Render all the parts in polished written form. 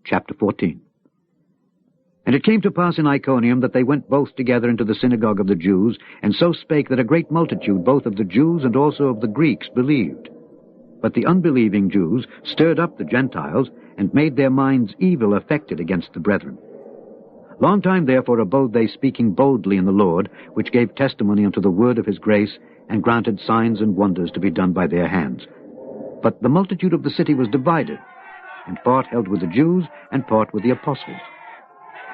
Chapter 14. And it came to pass in Iconium that they went both together into the synagogue of the Jews, and so spake that a great multitude both of the Jews and also of the Greeks believed. But the unbelieving Jews stirred up the Gentiles, and made their minds evil affected against the brethren. Long time therefore abode they, speaking boldly in the Lord, which gave testimony unto the word of his grace, and granted signs and wonders to be done by their hands. But the multitude of the city was divided, and part held with the Jews, and part with the apostles.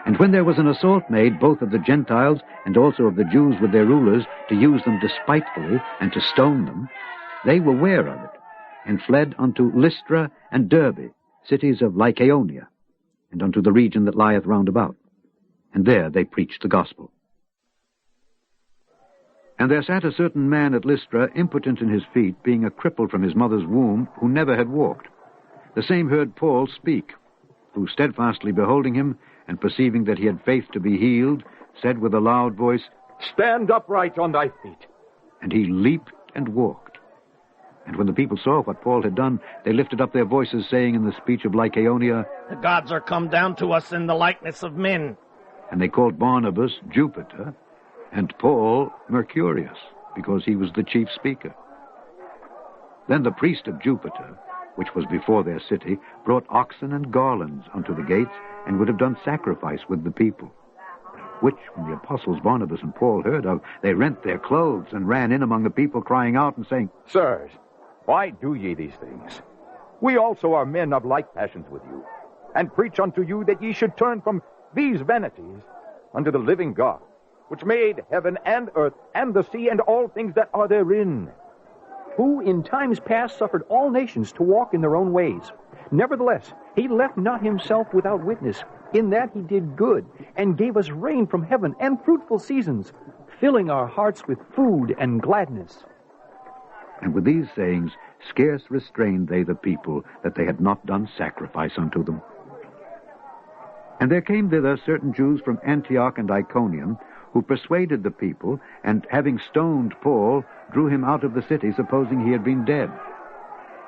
And when there was an assault made, both of the Gentiles and also of the Jews with their rulers, to use them despitefully, and to stone them, they were ware of it, and fled unto Lystra and Derbe, cities of Lycaonia, and unto the region that lieth round about. And there they preached the gospel. And there sat a certain man at Lystra, impotent in his feet, being a cripple from his mother's womb, who never had walked. The same heard Paul speak, who steadfastly beholding him, and perceiving that he had faith to be healed, said with a loud voice, Stand upright on thy feet. And he leaped and walked. And when the people saw what Paul had done, they lifted up their voices, saying in the speech of Lycaonia, The gods are come down to us in the likeness of men. And they called Barnabas Jupiter, and Paul Mercurius, because he was the chief speaker. Then the priest of Jupiter, which was before their city, brought oxen and garlands unto the gates, and would have done sacrifice with the people. Which, when the apostles Barnabas and Paul heard of, they rent their clothes, and ran in among the people, crying out and saying, Sirs, why do ye these things? We also are men of like passions with you, and preach unto you that ye should turn from these vanities unto the living God, which made heaven and earth and the sea and all things that are therein, who in times past suffered all nations to walk in their own ways. Nevertheless, he left not himself without witness, in that he did good, and gave us rain from heaven and fruitful seasons, filling our hearts with food and gladness. And with these sayings scarce restrained they the people, that they had not done sacrifice unto them. And there came thither certain Jews from Antioch and Iconium, who persuaded the people, and having stoned Paul, drew him out of the city, supposing he had been dead.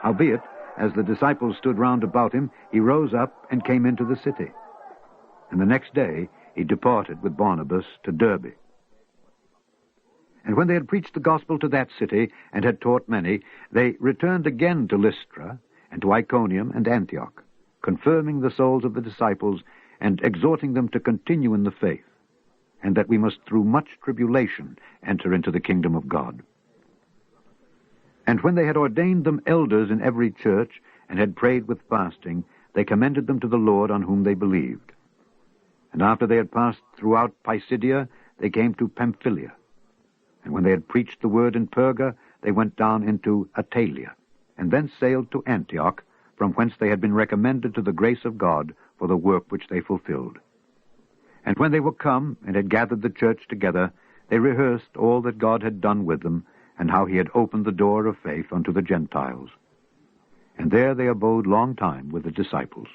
Howbeit, as the disciples stood round about him, he rose up and came into the city. And the next day he departed with Barnabas to Derbe. And when they had preached the gospel to that city, and had taught many, they returned again to Lystra, and to Iconium and Antioch, confirming the souls of the disciples, and exhorting them to continue in the faith, and that we must through much tribulation enter into the kingdom of God. And when they had ordained them elders in every church, and had prayed with fasting, they commended them to the Lord, on whom they believed. And after they had passed throughout Pisidia, they came to Pamphylia. And when they had preached the word in Perga, they went down into Attalia, and thence sailed to Antioch, from whence they had been recommended to the grace of God for the work which they fulfilled. And when they were come, and had gathered the church together, they rehearsed all that God had done with them, and how he had opened the door of faith unto the Gentiles. And there they abode long time with the disciples.